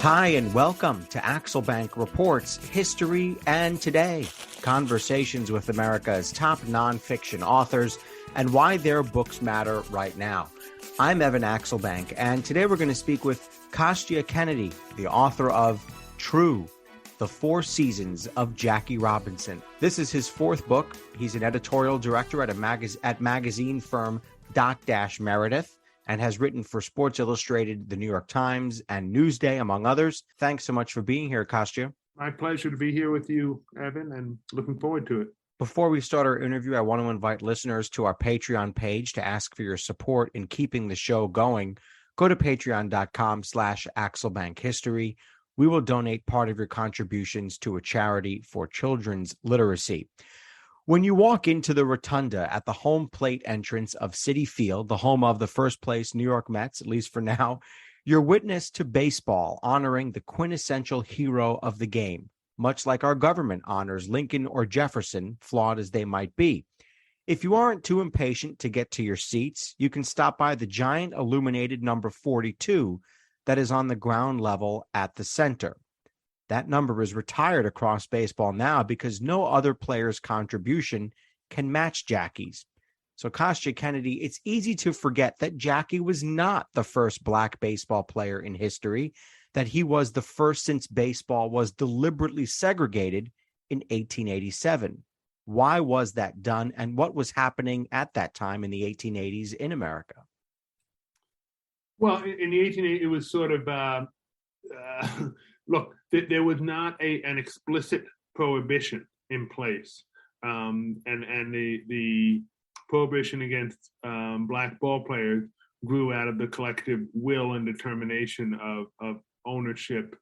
Hi, and welcome to Axelbank Reports History and Today, conversations with America's top nonfiction authors and why their books matter right now. I'm Evan Axelbank, and today we're going to speak with Kostya Kennedy, the author of True, The 4 Seasons of Jackie Robinson. This is his 4th book. He's an editorial director at magazine firm Doc-Meredith, and has written for Sports Illustrated, The New York Times, and Newsday, among others. Thanks so much for being here, Kostya. My pleasure to be here with you, Evan, and looking forward to it. Before we start our interview, I want to invite listeners to our Patreon page to ask for your support in keeping the show going. Go to patreon.com/AxelbankHistory. We will donate part of your contributions to a charity for children's literacy. When you walk into the rotunda at the home plate entrance of Citi Field, the home of the first place New York Mets, at least for now, you're witness to baseball honoring the quintessential hero of the game, much like our government honors Lincoln or Jefferson, flawed as they might be. If you aren't too impatient to get to your seats, you can stop by the giant illuminated number 42 that is on the ground level at the center. That number is retired across baseball now because no other player's contribution can match Jackie's. So, Kostya Kennedy, it's easy to forget that Jackie was not the first black baseball player in history, that he was the first since baseball was deliberately segregated in 1887. Why was that done, and what was happening at that time in the 1880s in America? Well, in the 1880s, it was sort of... Look, there was not an explicit prohibition in place, and the prohibition against black ball players grew out of the collective will and determination of ownership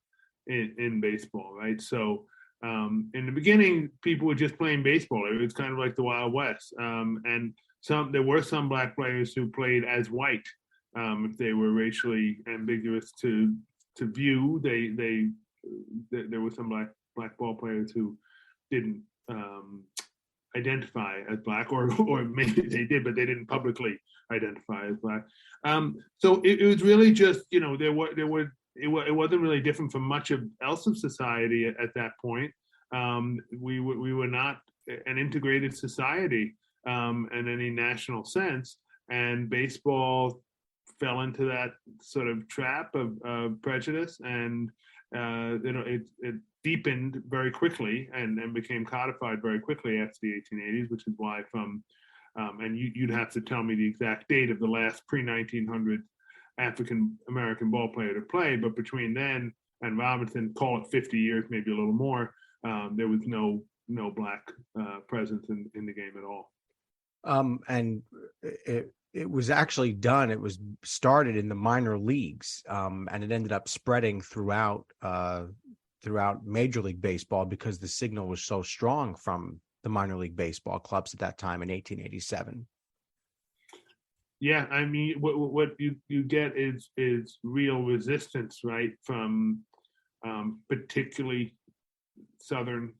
in baseball, right? So in the beginning, people were just playing baseball. It was kind of like the Wild West, and there were some black players who played as white, if they were racially ambiguous to view. There were some black ball players who didn't identify as black, or maybe they did, but they didn't publicly identify as black. So it was really just, it wasn't really different from much else of society at that point. We were not an integrated society in any national sense, and baseball fell into that sort of trap of prejudice, and it deepened very quickly and became codified very quickly after the 1880s, which is why and you'd have to tell me the exact date of the last pre-1900 African American ball player to play, but between then and Robinson, call it 50 years, maybe a little more, there was no black presence in the game at all. And it was actually done. It was started in the minor leagues, and it ended up spreading throughout Major League Baseball because the signal was so strong from the minor league baseball clubs at that time in 1887. Yeah, I mean, what you get is real resistance, right, from particularly southern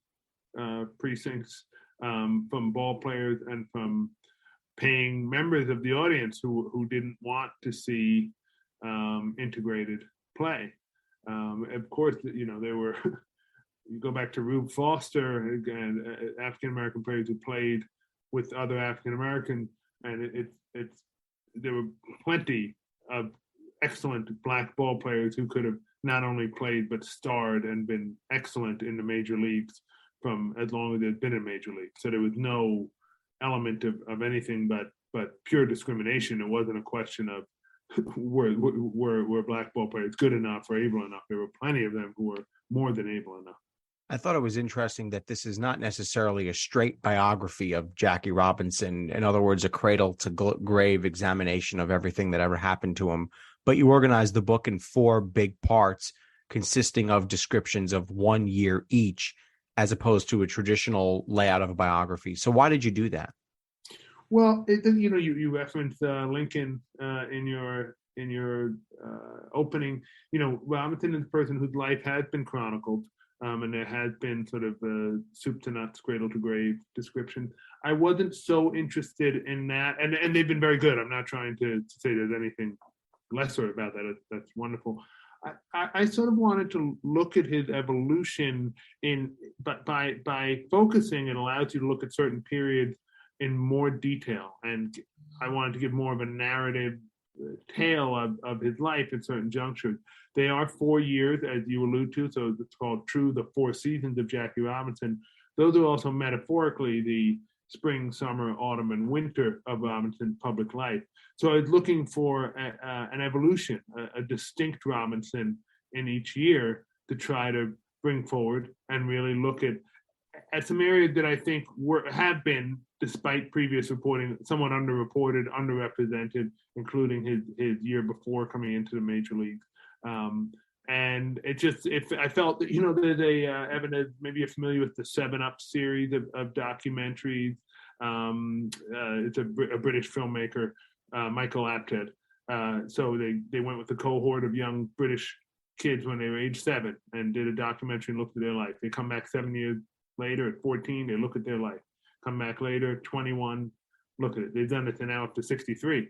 precincts, from ball players and from paying members of the audience who didn't want to see integrated play. Of course, there were, you go back to Rube Foster, again, African-American players who played with other African-American, and there were plenty of excellent black ball players who could have not only played but starred and been excellent in the major leagues from as long as they'd been in major leagues. So there was no element of anything but pure discrimination. It wasn't a question of were black ball players good enough or able enough. There were plenty of them who were more than able enough. I thought it was interesting that this is not necessarily a straight biography of Jackie Robinson. In other words, a cradle to grave examination of everything that ever happened to him. But you organized the book in 4 big parts consisting of descriptions of 1 year each, as opposed to a traditional layout of a biography. So why did you do that? Well, you referenced Lincoln in your opening. Robinson is a person whose life has been chronicled, and there has been sort of a soup to nuts, cradle to grave description. I wasn't so interested in that, and they've been very good. I'm not trying to say there's anything lesser about that. That's wonderful. I sort of wanted to look at his evolution but by focusing, it allows you to look at certain periods in more detail. And I wanted to give more of a narrative tale of his life at certain junctures. They are 4 years, as you allude to, so it's called True, the 4 seasons of Jackie Robinson. Those are also metaphorically the spring, summer, autumn, and winter of Robinson's public life. So I was looking for an evolution, a distinct Robinson in each year to try to bring forward and really look at some areas that I think have been, despite previous reporting, somewhat underreported, underrepresented, including his year before coming into the major leagues. And I felt that, there's Ebbet, maybe you're familiar with the 7 Up series of documentaries. It's a British filmmaker, Michael Apted. So they went with a cohort of young British kids when they were age 7 and did a documentary and looked at their life. They come back 7 years later at 14, they look at their life. Come back later, 21, look at it. They've done it to now up to 63.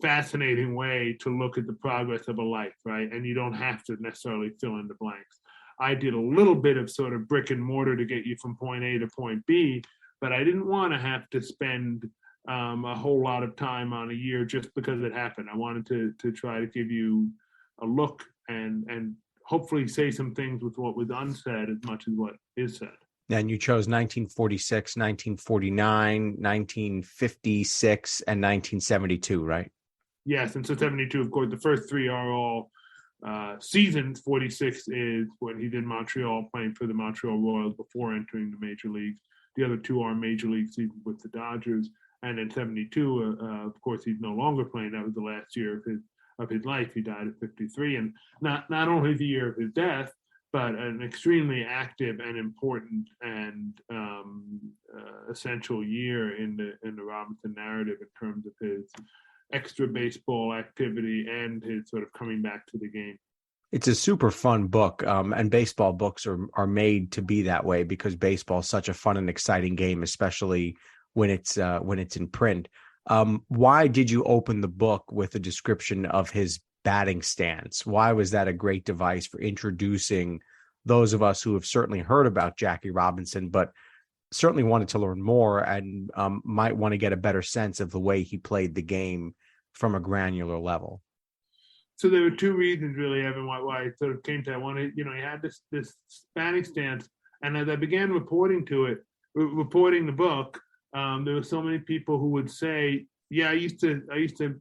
Fascinating way to look at the progress of a life, right? And you don't have to necessarily fill in the blanks. I did a little bit of sort of brick and mortar to get you from point A to point B, but I didn't want to have to spend a whole lot of time on a year just because it happened. I wanted to try to give you a look and hopefully say some things with what was unsaid as much as what is said. And you chose 1946, 1949, 1956, and 1972, right? Yes, and so 72, of course, the first 3 are all seasons. 46 is when he did Montreal, playing for the Montreal Royals before entering the major leagues. The other 2 are major league seasons with the Dodgers. And in 72, of course, he's no longer playing. That was the last year of his life. He died at 53, and not only the year of his death, but an extremely active and important and essential year in the Robinson narrative in terms of his extra baseball activity and his sort of coming back to the game. It's a super fun book, and baseball books are made to be that way because baseball is such a fun and exciting game, especially when it's in print. Why did you open the book with a description of his batting stance? Why was that a great device for introducing those of us who have certainly heard about Jackie Robinson, but certainly wanted to learn more and might want to get a better sense of the way he played the game from a granular level? So there were 2 reasons really, Evan, why it sort of came to that. One, he had this batting stance, and as I began reporting the book, there were so many people who would say, "Yeah, I used to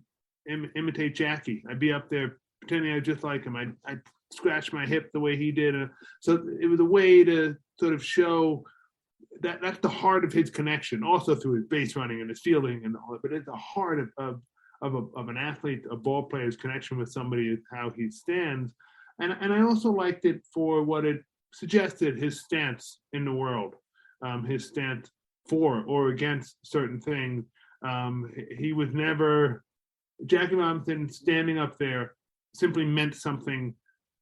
imitate Jackie. I'd be up there pretending I was just like him. I'd scratch my hip the way he did." So it was a way to sort of show that that's the heart of his connection, also through his base running and his fielding and all that. But it's the heart of an athlete, a ball player's connection with somebody, is how he stands. And I also liked it for what it suggested, his stance in the world, his stance for or against certain things. He was never, Jackie Robinson standing up there simply meant something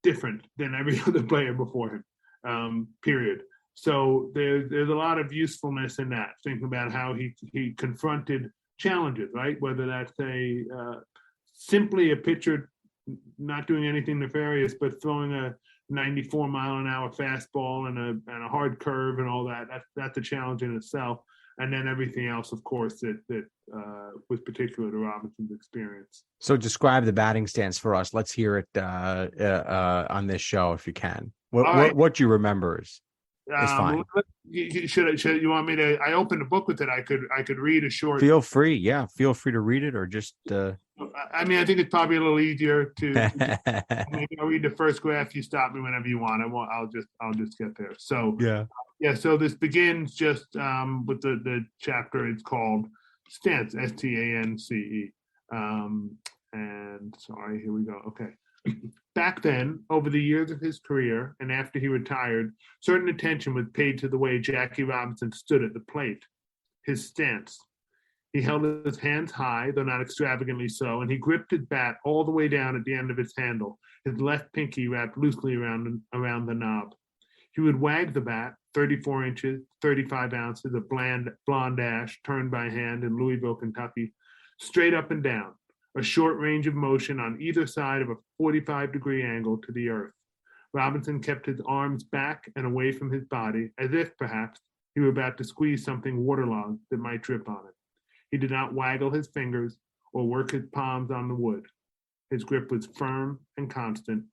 different than every other player before him, period. So there's a lot of usefulness in that, thinking about how he confronted challenges, right? Whether that's simply a pitcher not doing anything nefarious, but throwing a 94-mile-an-hour fastball and a hard curve and all that. That's a challenge in itself. And then everything else, of course, that was particular to Robinson's experience. So describe the batting stance for us. Let's hear it on this show if you can. What you remember is fine. Should you want me to? I opened the book with it. I could read a short. Feel free to read it, or just. I mean, I think it's probably a little easier to. Maybe I'll read the first graph. You stop me whenever you want. I'll just get there. So yeah. So this begins just with the chapter. It's called Stance, STANCE. And sorry, here we go. Okay. Back then, over the years of his career and after he retired, certain attention was paid to the way Jackie Robinson stood at the plate, his stance. He held his hands high, though not extravagantly so, and he gripped his bat all the way down at the end of its handle, his left pinky wrapped loosely around the knob. He would wag the bat, 34 inches, 35 ounces of blonde ash, turned by hand in Louisville, Kentucky, straight up and down, a short range of motion on either side of a 45-degree angle to the earth. Robinson kept his arms back and away from his body, as if, perhaps, he were about to squeeze something waterlogged that might drip on it. He did not waggle his fingers or work his palms on the wood. His grip was firm and constant.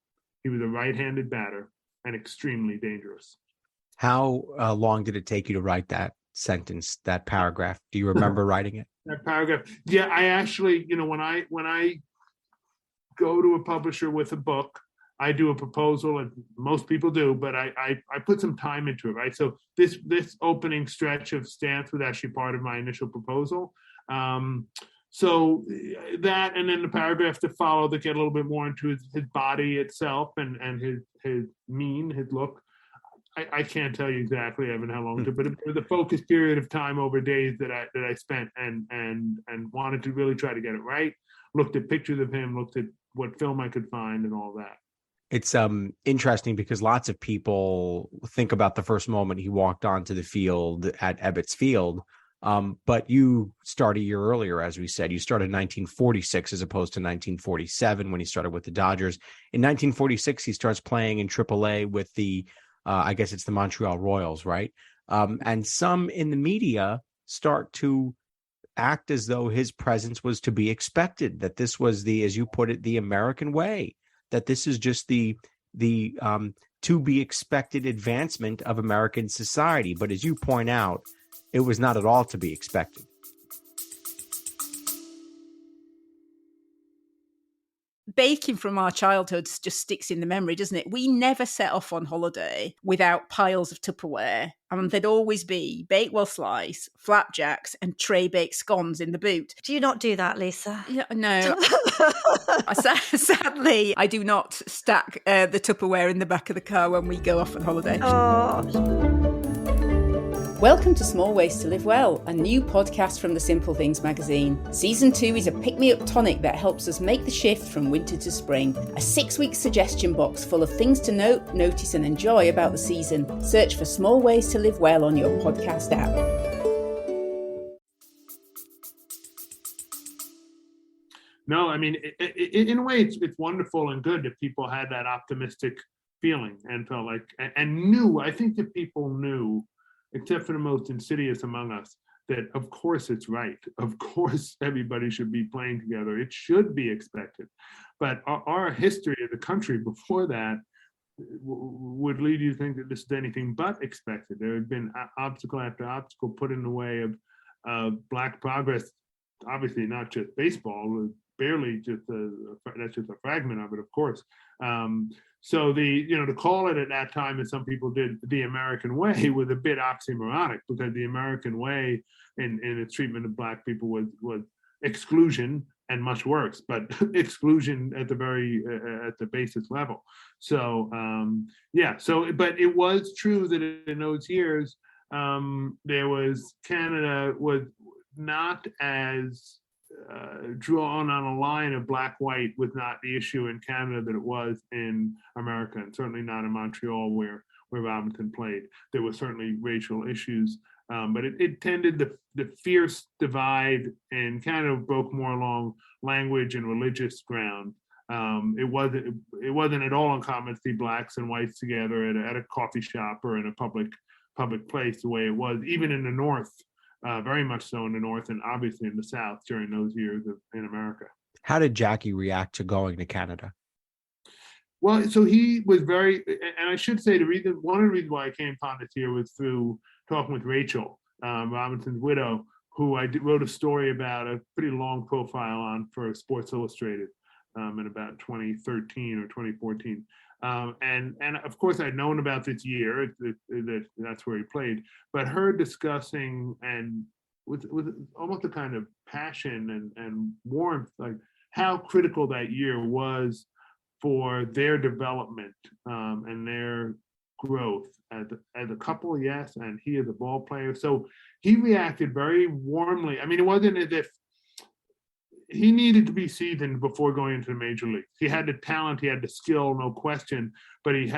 He was a right-handed batter and extremely dangerous. How long did it take you to write that sentence, that paragraph? Do you remember writing it? That paragraph? Yeah, I actually, when I go to a publisher with a book, I do a proposal, and most people do, but I put some time into it, right? So this opening stretch of stance was actually part of my initial proposal. So that, and then the paragraph to follow that get a little bit more into his body itself and his mien, his look. I can't tell you exactly, Evan, how long, but it was a focused period of time over days that I spent and wanted to really try to get it right. Looked at pictures of him, looked at what film I could find, and all that. It's interesting because lots of people think about the first moment he walked onto the field at Ebbet's Field, but you started a year earlier, as we said. You started in 1946 as opposed to 1947 when he started with the Dodgers. In 1946, he starts playing in AAA with the I guess it's the Montreal Royals, right? And some in the media start to act as though his presence was to be expected, that this was the, as you put it, the American way, that this is just the to be expected advancement of American society. But as you point out, it was not at all to be expected. Baking from our childhoods just sticks in the memory, doesn't it? We never set off on holiday without piles of Tupperware, and there'd always be Bakewell slice, flapjacks, and tray baked scones in the boot. Do you not do that, Lisa? Yeah, no. Sadly, I do not stack the Tupperware in the back of the car when we go off on holiday. Oh. Welcome to Small Ways to Live Well, a new podcast from the Simple Things magazine. Season 2 is a pick-me-up tonic that helps us make the shift from winter to spring. A 6-week suggestion box full of things to note, notice and enjoy about the season. Search for Small Ways to Live Well on your podcast app. No, I mean, in a way, it's wonderful and good that people had that optimistic feeling and felt like, and knew, I think that people knew, except for the most insidious among us, that of course it's right. Of course everybody should be playing together. It should be expected. But our history of the country before that would lead you to think that this is anything but expected. There had been obstacle after obstacle put in the way of Black progress, obviously not just baseball, barely just that's just a fragment of it, of course. So to call it at that time, as some people did, the American way, was a bit oxymoronic, because the American way in its treatment of Black people was exclusion and much worse, but exclusion at the basis level. So but it was true that in those years, Canada was not as drawn on a line of black-white was not the issue in Canada that it was in America, and certainly not in Montreal where Robinson played. There were certainly racial issues, but it tended, the fierce divide in Canada broke more along language and religious ground. It wasn't at all uncommon to see Blacks and whites together at a coffee shop or in a public place, the way it was even in the North. Very much so in the North, and obviously in the South during those years in America. How did Jackie react to going to Canada? Well, so he was very, and I should say one of the reasons why I came upon this here was through talking with Rachel, Robinson's widow, who I wrote a story about, a pretty long profile on for Sports Illustrated in about 2013 or 2014. And of course I'd known about this year that's where he played, but her discussing and with almost a kind of passion and warmth, like how critical that year was for their development and their growth as a couple, yes, and he as a ball player. So he reacted very warmly. I mean, it wasn't as if he needed to be seasoned before going into the major leagues. He had the talent, he had the skill, no question, but he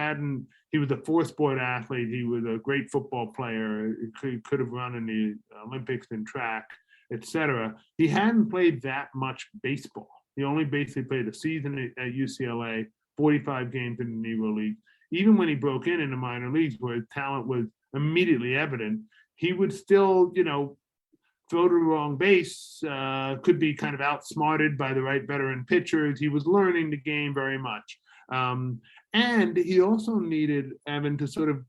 was a four-sport athlete. He was a great football player. He could have run in the Olympics and track, etc. He hadn't played that much baseball. He only basically played a season at UCLA, 45 games in the Negro League. Even when he broke in the minor leagues, where his talent was immediately evident, he would still, throw to the wrong base, could be kind of outsmarted by the right veteran pitchers. He was learning the game very much. And he also needed Evan to sort of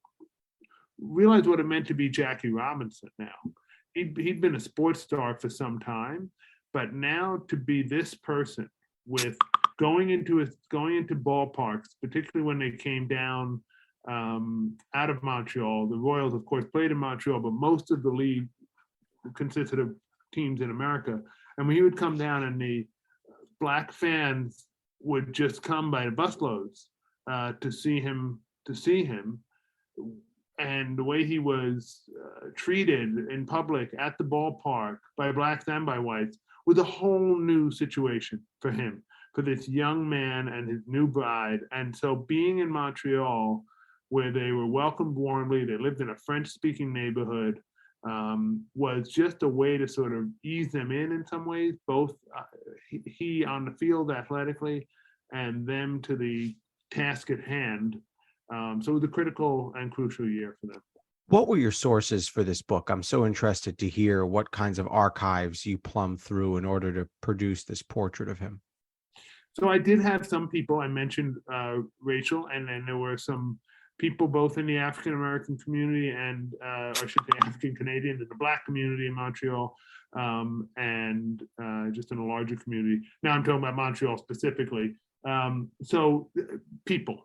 realize what it meant to be Jackie Robinson now. He'd been a sports star for some time, but now to be this person with going into ballparks, particularly when they came down out of Montreal. The Royals, of course, played in Montreal, but most of the league consisted of teams in America. And when he would come down and the black fans would just come by the busloads to see him, and the way he was treated in public at the ballpark by blacks and by whites was a whole new situation for him, for this young man and his new bride. And so being in Montreal, where they were welcomed warmly, they lived in a French-speaking neighborhood, was just a way to sort of ease them in some ways, both he on the field athletically and them to the task at hand. So it was a critical and crucial year for them. What were your sources for this book? I'm so interested to hear what kinds of archives you plumbed through in order to produce this portrait of him. So I did have some people. I mentioned Rachel, and then there were some people both in the African American community and I should say African Canadian, in the Black community in Montreal, and just in a larger community. Now I'm talking about Montreal specifically. So people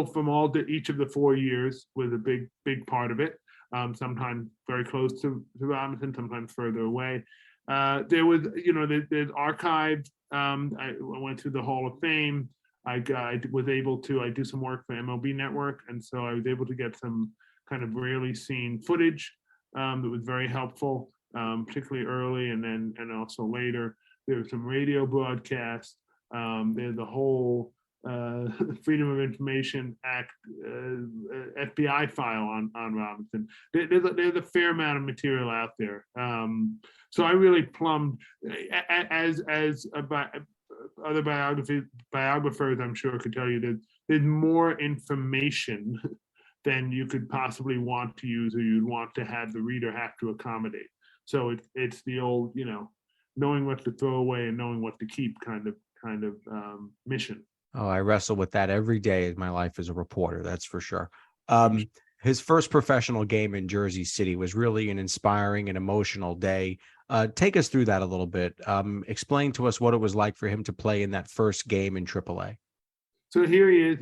from each of the 4 years was a big part of it. Sometimes very close to Robinson, sometimes further away. There was, there's archived. I went through the Hall of Fame. I was able to, I do some work for MLB Network, and so I was able to get some kind of rarely seen footage that was very helpful, particularly early and also later. There was some radio broadcasts. There's the whole Freedom of Information Act FBI file on Robinson. There's a fair amount of material out there. So I really plumbed, as other biographers, I'm sure, could tell you that there's more information than you could possibly want to use or you'd want to have the reader have to accommodate. So it's the old, knowing what to throw away and knowing what to keep kind of mission. Oh, I wrestle with that every day in my life as a reporter, that's for sure. His first professional game in Jersey City was really an inspiring and emotional day. Take us through that a little bit. Explain to us what it was like for him to play in that first game in AAA. So here he is.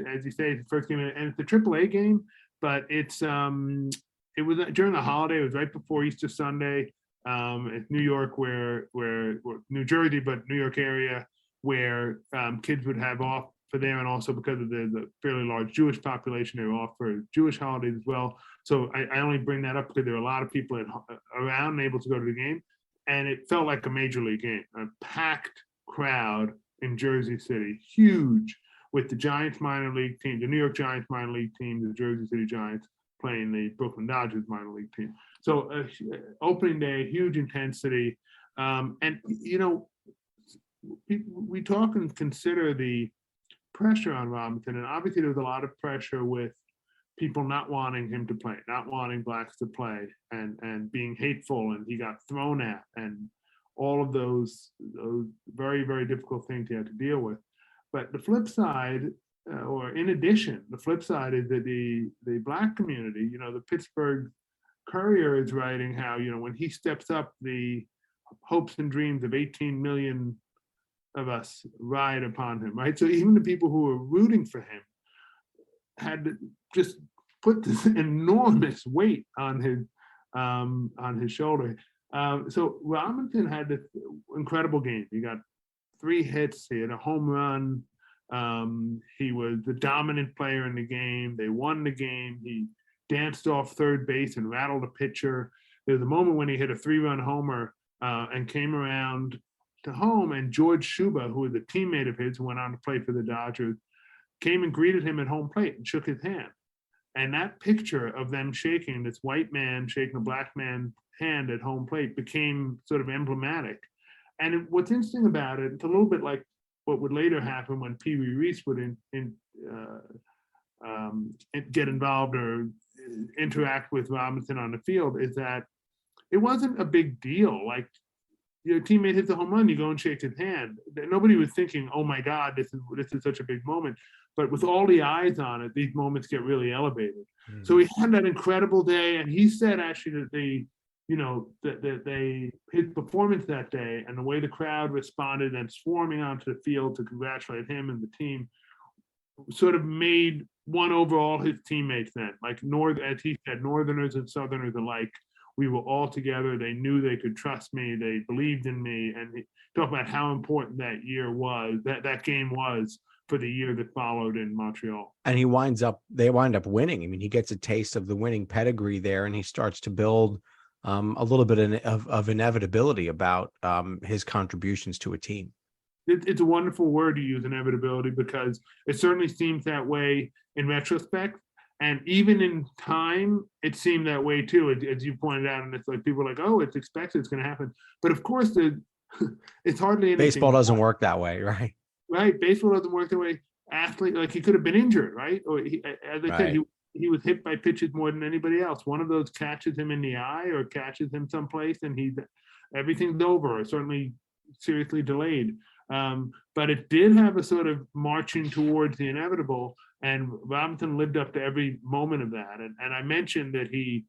As you say, the first game, and it's a AAA game, but it was during the holiday. It was right before Easter Sunday. It's New York, where New Jersey, but New York area, where kids would have off for them, and also because of the fairly large Jewish population, they were off for Jewish holidays as well. So I only bring that up because there were a lot of people around able to go to the game, and it felt like a major league game. A packed crowd in Jersey City, huge, with the Giants minor league team, the New York Giants minor league team, the Jersey City Giants playing the Brooklyn Dodgers minor league team. So opening day, huge intensity, and we talk and consider the pressure on Robinson, and obviously there was a lot of pressure with people not wanting him to play, not wanting blacks to play, and being hateful, and he got thrown at, and all of those very, very difficult things he had to deal with. But the flip side, or in addition, the flip side is that the black community, the Pittsburgh Courier is writing how, when he steps up, the hopes and dreams of 18 million of us ride upon him, right? So even the people who were rooting for him had to just put this enormous weight on his shoulder. So Robinson had this incredible game. He got 3 hits. He had a home run. He was the dominant player in the game. They won the game. He danced off third base and rattled a pitcher. There was a moment when he hit a 3-run homer and came around to home, and George Shuba, who was a teammate of his who went on to play for the Dodgers, came and greeted him at home plate and shook his hand. And that picture of them shaking, this white man shaking a black man's hand at home plate, became sort of emblematic. And what's interesting about it, it's a little bit like what would later happen when Pee Wee Reese would get involved or interact with Robinson on the field, is that it wasn't a big deal. Like, your teammate hits a home run, you go and shake his hand. Nobody was thinking, "Oh my God, this is such a big moment." But with all the eyes on it, these moments get really elevated. Mm-hmm. So he had that incredible day, and he said actually that his performance that day and the way the crowd responded and swarming onto the field to congratulate him and the team sort of won over all his teammates then. Like, as he said, Northerners and Southerners alike, we were all together. They knew they could trust me. They believed in me. And he talked about how important that year was, that game was for the year that followed in Montreal. And they wind up winning. I mean, he gets a taste of the winning pedigree there, and he starts to build a little bit of inevitability about his contributions to a team. It's a wonderful word to use, inevitability, because it certainly seems that way in retrospect. And even in time, it seemed that way too, as you pointed out. And it's like, people are like, "Oh, it's expected, it's going to happen." But of course, it's hardly anything. Baseball doesn't work that way, right? Right. Baseball doesn't work that way. Athlete, like, he could have been injured, right? Or as I said, he was hit by pitches more than anybody else. One of those catches him in the eye or catches him someplace, and everything's over, or certainly seriously delayed. But it did have a sort of marching towards the inevitable. And Robinson lived up to every moment of that. And I mentioned that he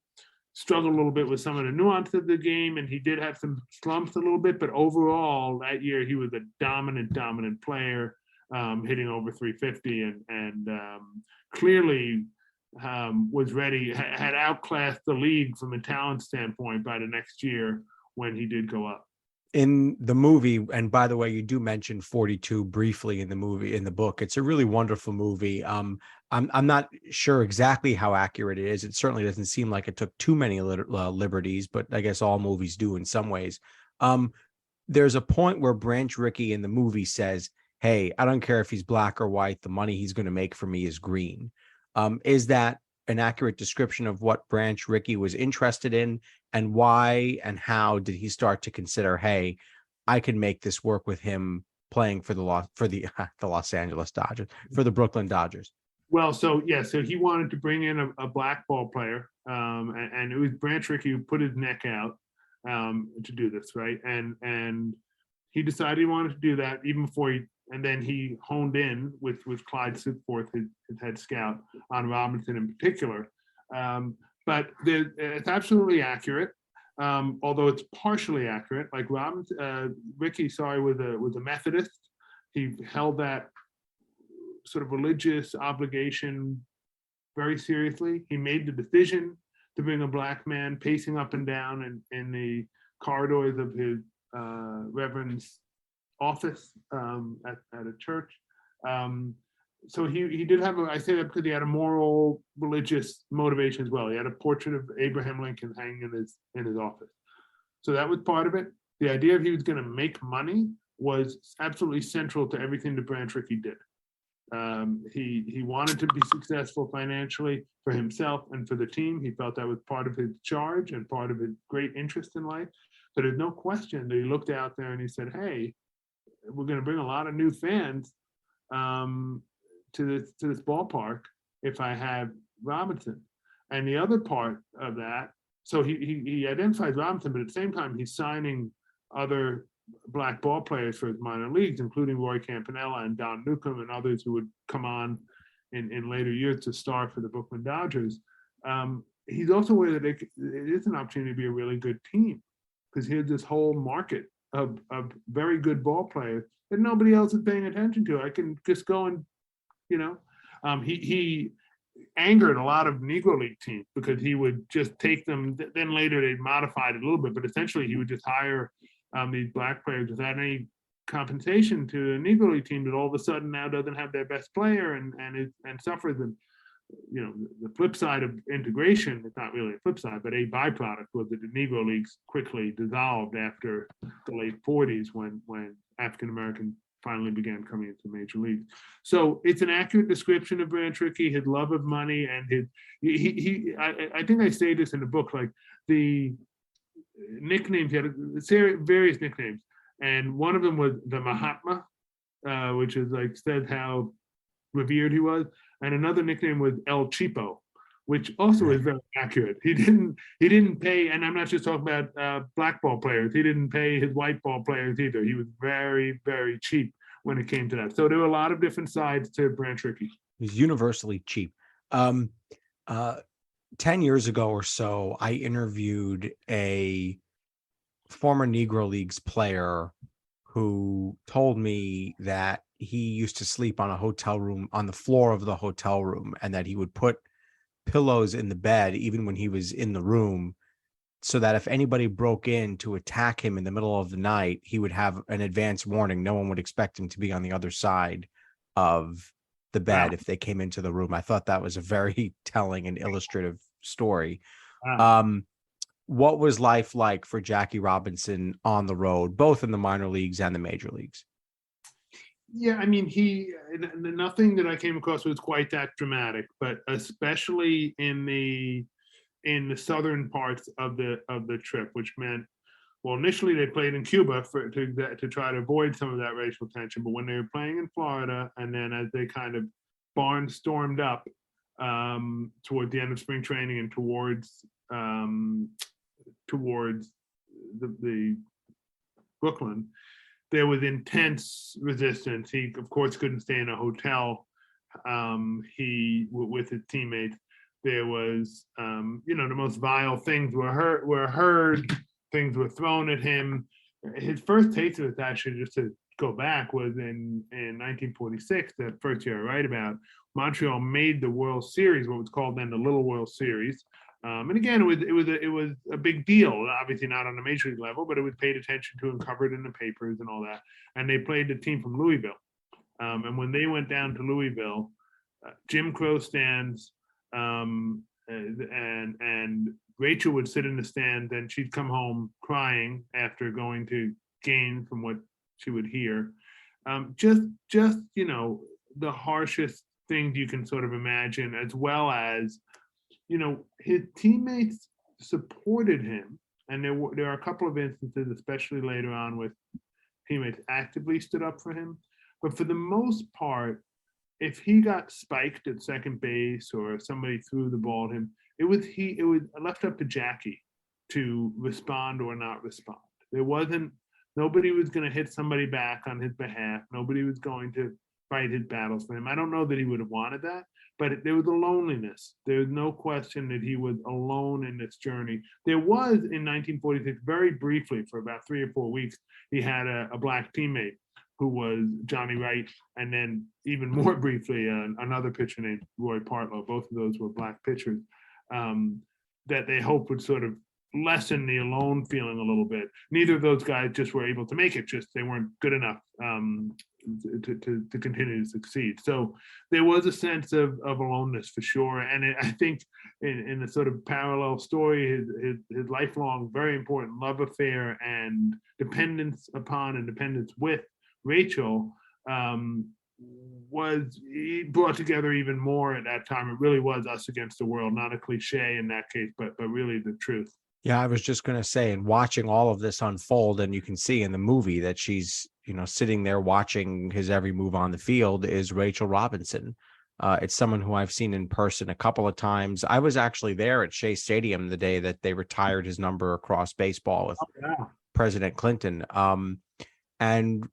struggled a little bit with some of the nuance of the game, and he did have some slumps a little bit. But overall, that year, he was a dominant player, hitting over 350, and clearly was ready, had outclassed the league from a talent standpoint by the next year when he did go up. In the movie, and by the way, you do mention 42 briefly in the book. It's a really wonderful movie. I'm not sure exactly how accurate it is. It certainly doesn't seem like it took too many liberties, but I guess all movies do in some ways. There's a point where Branch Rickey in the movie says, "Hey, I don't care if he's black or white. The money he's going to make for me is green." Is that an accurate description of what Branch Rickey was interested in, and why and how did he start to consider, "Hey, I can make this work with him playing for the Los Angeles Dodgers, for the Brooklyn Dodgers"? Well, so he wanted to bring in a black ball player, and it was Branch Rickey who put his neck out to do this, right? And he decided he wanted to do that even before and then he honed in with Clyde Sipforth, his head scout, on Robinson in particular. But it's absolutely accurate, although it's partially accurate. Like, Rickey, was a Methodist. He held that sort of religious obligation very seriously. He made the decision to bring a black man pacing up and down in the corridors of his reverend's office at a church. So he did have I say that because he had a moral, religious motivation as well. He had a portrait of Abraham Lincoln hanging in his office. So that was part of it. The idea of he was going to make money was absolutely central to everything that Branch Rickey did. He wanted to be successful financially for himself and for the team. He felt that was part of his charge and part of his great interest in life. So there's no question that he looked out there and he said, "Hey, we're going to bring a lot of new fans to this ballpark if I have Robinson." And the other part of that, so he identifies Robinson, but at the same time, he's signing other black ball players for his minor leagues, including Roy Campanella and Don Newcomb and others who would come on in later years to start for the Brooklyn Dodgers. He's also aware that it is an opportunity to be a really good team, because here's this whole market of very good ball players that nobody else is paying attention to. I can just go and, he angered a lot of Negro League teams because he would just take them. Then later they modified it a little bit, but essentially he would just hire these black players without any compensation to a Negro League team that all of a sudden now doesn't have their best player and suffers. And the flip side of integration, it's not really a flip side, but a byproduct was that the Negro Leagues quickly dissolved after the late 40s when African Americans finally began coming into major leagues. So it's an accurate description of Branch Rickey, his love of money, and I think I say this in the book, like the nicknames, he had various nicknames. and one of them was the Mahatma, which is like said how revered he was, and another nickname was El Cheapo, which also is very accurate. He didn't pay, and I'm not just talking about black ball players. He didn't pay his white ball players either. He was very, very cheap when it came to that. So there were a lot of different sides to Branch Rickey. He's universally cheap. 10 years ago or so, I interviewed a former Negro Leagues player who told me that he used to sleep on the floor of the hotel room, and that he would put pillows in the bed even when he was in the room, so that if anybody broke in to attack him in the middle of the night, he would have an advance warning. No one would expect him to be on the other side of the bed if they came into the room. I thought that was a very telling and illustrative story. What was life like for Jackie Robinson on the road, both in the minor leagues and the major leagues? Yeah, I mean, nothing that I came across was quite that dramatic, but especially in the southern parts of the trip, which meant, well, initially they played in Cuba to try to avoid some of that racial tension, but when they were playing in Florida, and then as they kind of barnstormed up toward the end of spring training and towards the Brooklyn, there was intense resistance. He, of course, couldn't stay in a hotel. He with his teammates. There was, the most vile things were heard. Things were thrown at him. His first taste of it, actually, just to go back, was in 1946. That first year I write about. Montreal made the World Series, what was called then the Little World Series. And again, it was a big deal. Obviously not on the major league level, but it was paid attention to and covered in the papers and all that. And they played the team from Louisville. And when they went down to Louisville, Jim Crow stands, and Rachel would sit in the stand, and she'd come home crying after going to games from what she would hear. Just the harshest things you can sort of imagine, as well as, his teammates supported him. And there are a couple of instances, especially later on, with teammates actively stood up for him. But for the most part, if he got spiked at second base or somebody threw the ball at him, it was left up to Jackie to respond or not respond. Nobody was going to hit somebody back on his behalf. Nobody was going to fight his battles for him. I don't know that he would have wanted that, but there was a loneliness. There's no question that he was alone in this journey. There was, in 1946, very briefly, for about 3 or 4 weeks, he had a black teammate who was Johnny Wright, and then even more briefly, another pitcher named Roy Partlow. Both of those were black pitchers that they hoped would sort of lessen the alone feeling a little bit. Neither of those guys just were able to make it, just they weren't good enough to continue to succeed. So there was a sense of aloneness for sure. And I think in the sort of parallel story, his lifelong, very important love affair and dependence upon and dependence with Rachel he brought together even more at that time. It really was us against the world, not a cliche in that case, but really the truth. Yeah, I was just going to say, and watching all of this unfold, and you can see in the movie that she's, sitting there watching his every move on the field, is Rachel Robinson. It's someone who I've seen in person a couple of times. I was actually there at Shea Stadium the day that they retired his number across baseball with President Clinton. And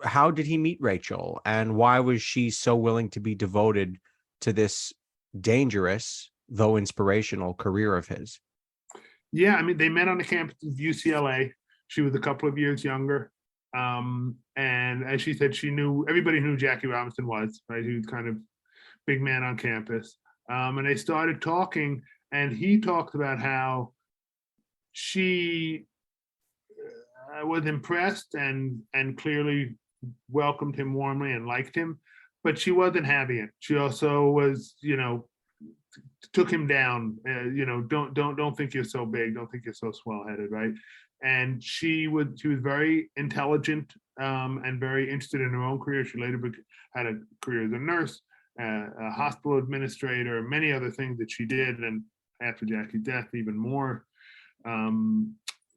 how did he meet Rachel, and why was she so willing to be devoted to this dangerous, though inspirational, career of his? Yeah, I mean, they met on the campus of UCLA. She was a couple of years younger. And as she said, everybody knew Jackie Robinson was, right? He was kind of big man on campus. And they started talking, and he talked about how she was impressed and clearly welcomed him warmly and liked him, but she wasn't having it. She also was, took him down. Don't think you're so big. Don't think you're so swell-headed, right? And she was very intelligent and very interested in her own career. She later had a career as a nurse, a hospital administrator, many other things that she did. And after Jackie's death, even more.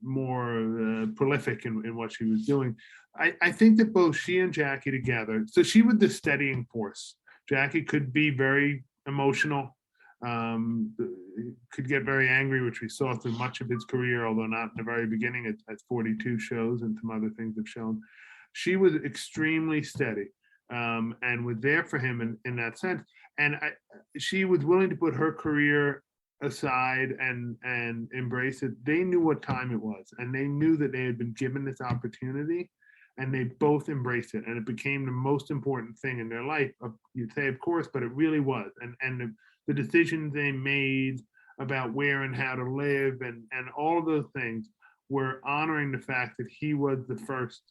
prolific in what she was doing. I think that both she and Jackie together, so she was the steadying force. Jackie could be very emotional, could get very angry, which we saw through much of his career, although not in the very beginning at 42 shows, and some other things have shown. She was extremely steady, and was there for him in that sense. And she was willing to put her career aside and embrace it. They knew what time it was, and they knew that they had been given this opportunity, and they both embraced it, and it became the most important thing in their life. You'd say, of course, but it really was. And the decisions they made about where and how to live and all of those things were honoring the fact that he was the first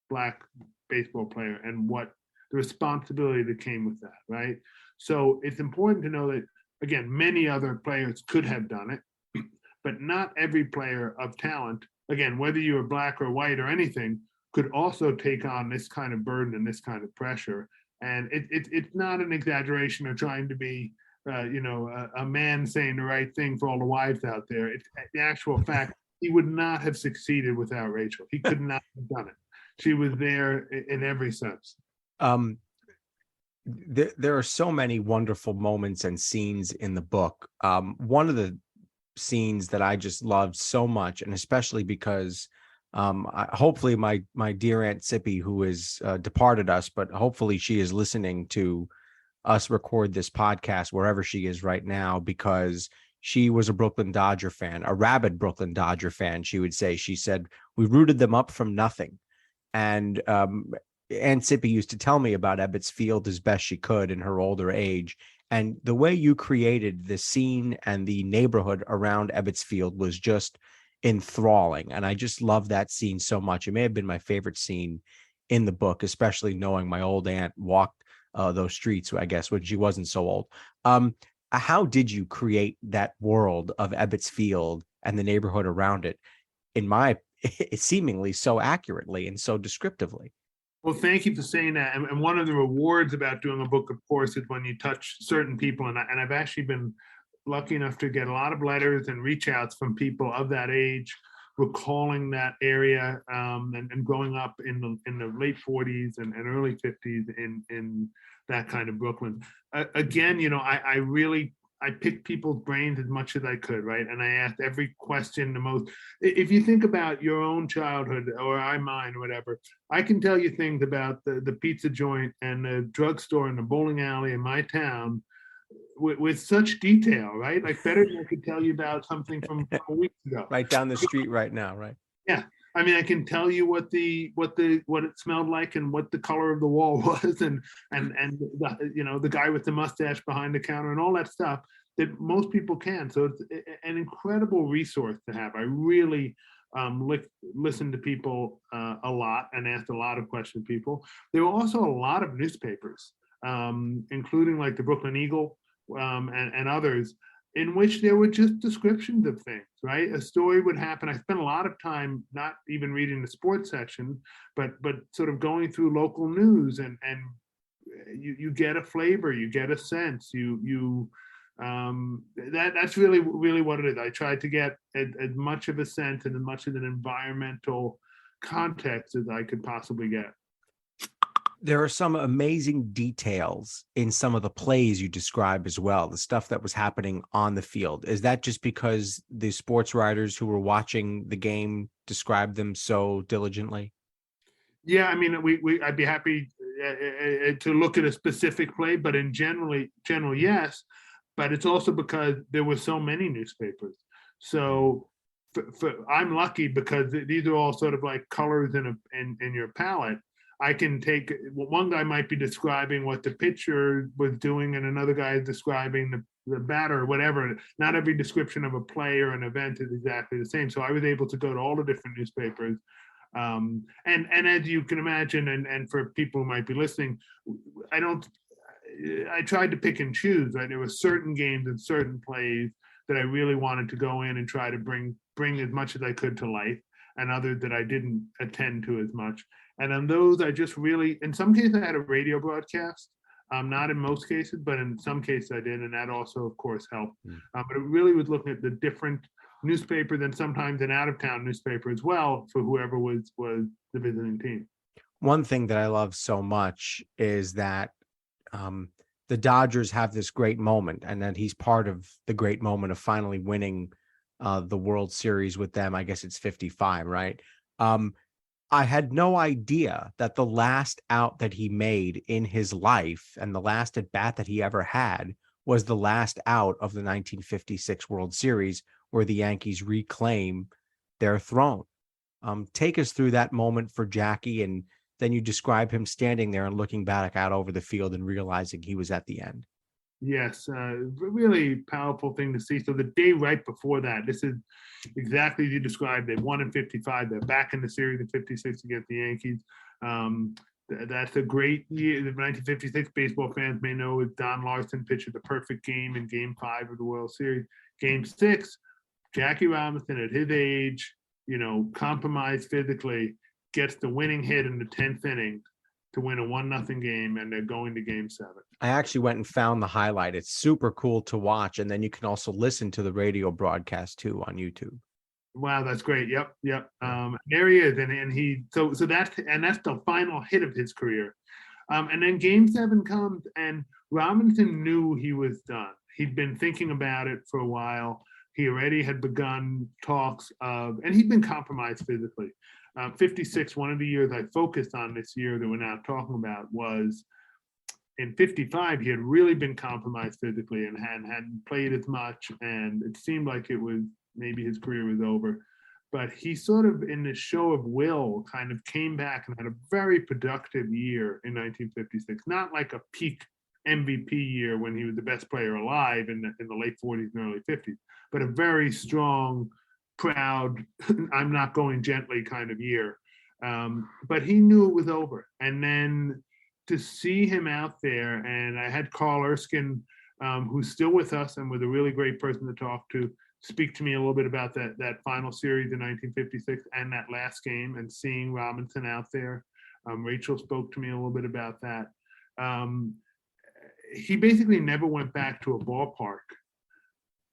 Black baseball player and what the responsibility that came with that, right? So it's important to know that, again, many other players could have done it, but not every player of talent, again, whether you were Black or white or anything, could also take on this kind of burden and this kind of pressure. And it's not an exaggeration or trying to be, a man saying the right thing for all the wives out there. It's the actual fact. He would not have succeeded without Rachel. He could not have done it. She was there in every sense. There are so many wonderful moments and scenes in the book. One of the scenes that I just loved so much, and especially because hopefully my dear Aunt Sippy, who has departed us, but hopefully she is listening to us record this podcast wherever she is right now, because she was a Brooklyn Dodger fan, a rabid Brooklyn Dodger fan. She would say, she said, we rooted them up from nothing. And Aunt Sippy used to tell me about Ebbet's Field as best she could in her older age. And the way you created the scene and the neighborhood around Ebbet's Field was just enthralling. And I just love that scene so much. It may have been my favorite scene in the book, especially knowing my old aunt walked those streets, I guess, when she wasn't so old. How did you create that world of Ebbet's Field and the neighborhood around it, seemingly so accurately and so descriptively? Well, thank you for saying that. And one of the rewards about doing a book, of course, is when you touch certain people. And I've actually been lucky enough to get a lot of letters and reach outs from people of that age, recalling that area and growing up in the late 40s and early 50s in that kind of Brooklyn. Again, I picked people's brains as much as I could, right? And I asked every question the most. If you think about your own childhood or mine or whatever, I can tell you things about the pizza joint and the drugstore and the bowling alley in my town with such detail, right? Like better than I could tell you about something from a week ago. Right down the street right now, right? Yeah. I mean, I can tell you what it smelled like and what the color of the wall was, and the guy with the mustache behind the counter and all that stuff that most people can. So it's an incredible resource to have. I really listened to people a lot and asked a lot of questions. People. There were also a lot of newspapers, including like the Brooklyn Eagle and others, in which there were just descriptions of things, right? A story would happen. I spent a lot of time not even reading the sports section, but sort of going through local news, and you get a flavor, you get a sense, that's really what it is. I tried to get as much of a sense and as much of an environmental context as I could possibly get. There are some amazing details in some of the plays you describe as well, the stuff that was happening on the field. Is that just because the sports writers who were watching the game described them so diligently? Yeah, I mean, I'd be happy to look at a specific play, but in general, yes. But it's also because there were so many newspapers. So I'm lucky because these are all sort of like colors in your palette. I can take, one guy might be describing what the pitcher was doing and another guy is describing the batter or whatever. Not every description of a play or an event is exactly the same. So I was able to go to all the different newspapers. And as you can imagine, and for people who might be listening, I tried to pick and choose, right? There were certain games and certain plays that I really wanted to go in and try to bring as much as I could to life, and others that I didn't attend to as much. And on those, I just really, in some cases, I had a radio broadcast. Not in most cases, but in some cases I did. And that also, of course, helped. But it really was looking at the different newspaper, then sometimes an out-of-town newspaper as well for whoever was the visiting team. One thing that I love so much is that the Dodgers have this great moment, and that he's part of the great moment of finally winning the World Series with them. I guess it's 55, right? I had no idea that the last out that he made in his life and the last at bat that he ever had was the last out of the 1956 World Series, where the Yankees reclaim their throne. Take us through that moment for Jackie, and then you describe him standing there and looking back out over the field and realizing he was at the end. Yes, really powerful thing to see. So the day right before that, this is exactly as you described. They won in 55. They're back in the series in 56 against the Yankees. That's a great year. The 1956 baseball fans may know is Don Larson pitched the perfect game in Game 5 of the World Series. Game 6, Jackie Robinson at his age, compromised physically, gets the winning hit in the 10th inning to win a 1-0 game, and they're going to Game 7. I actually went and found the highlight. It's super cool to watch, and then you can also listen to the radio broadcast too on YouTube. Wow, that's great. Yep. There he is, and he so that's the final hit of his career. And then Game 7 comes, and Robinson knew he was done. He'd been thinking about it for a while. He already had begun talks of, and he'd been compromised physically. 56, one of the years I focused on this year that we're now talking about was in 55, he had really been compromised physically and hadn't played as much, and it seemed like it was maybe his career was over. But he sort of, in this show of will, kind of came back and had a very productive year in 1956. Not like a peak MVP year when he was the best player alive in the late 40s and early 50s, but a very strong, proud, I'm not going gently kind of year. But he knew it was over. And then to see him out there, and I had Carl Erskine, who's still with us and was a really great person to talk to, speak to me a little bit about that final series in 1956 and that last game, and seeing Robinson out there. Rachel spoke to me a little bit about that. He basically never went back to a ballpark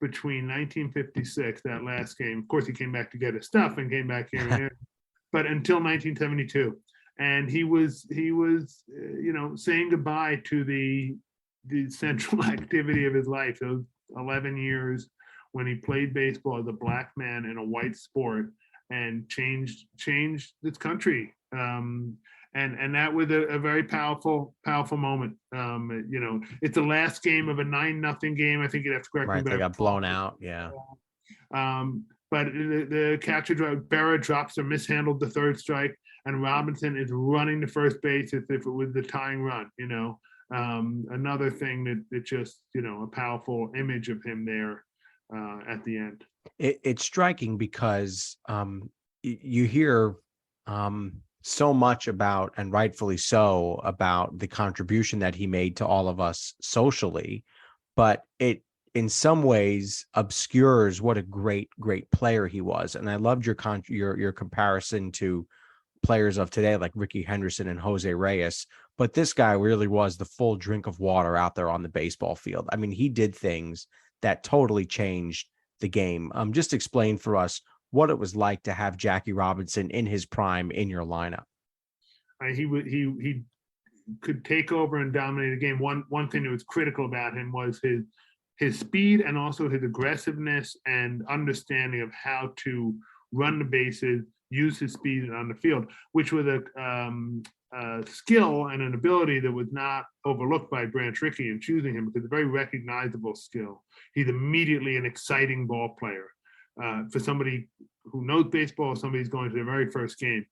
between 1956, that last game. Of course, he came back to get his stuff and came back here and there, but until 1972. And he was saying goodbye to the central activity of his life, those 11 years when he played baseball as a black man in a white sport and changed this country. And that was a very powerful moment. It's the last game of a 9-0 game. I think you'd have to correct me. Right, they got blown out. Yeah. But the catcher, Berra, drops or mishandled the third strike, and Robinson is running to first base as if it was the tying run. Another thing that just a powerful image of him there at the end. It's striking because you hear so much about, and rightfully so, about the contribution that he made to all of us socially, but it in some ways obscures what a great player he was. And I loved your comparison to players of today like Ricky Henderson and Jose Reyes, but this guy really was the full drink of water out there on the baseball field. I mean, he did things that totally changed the game. Just explain for us what it was like to have Jackie Robinson in his prime in your lineup. He could take over and dominate a game. One thing that was critical about him was his speed and also his aggressiveness and understanding of how to run the bases, use his speed on the field, which was a skill and an ability that was not overlooked by Branch Rickey in choosing him, because it's a very recognizable skill. He's immediately an exciting ball player. For somebody who knows baseball, somebody who's going to their very first game.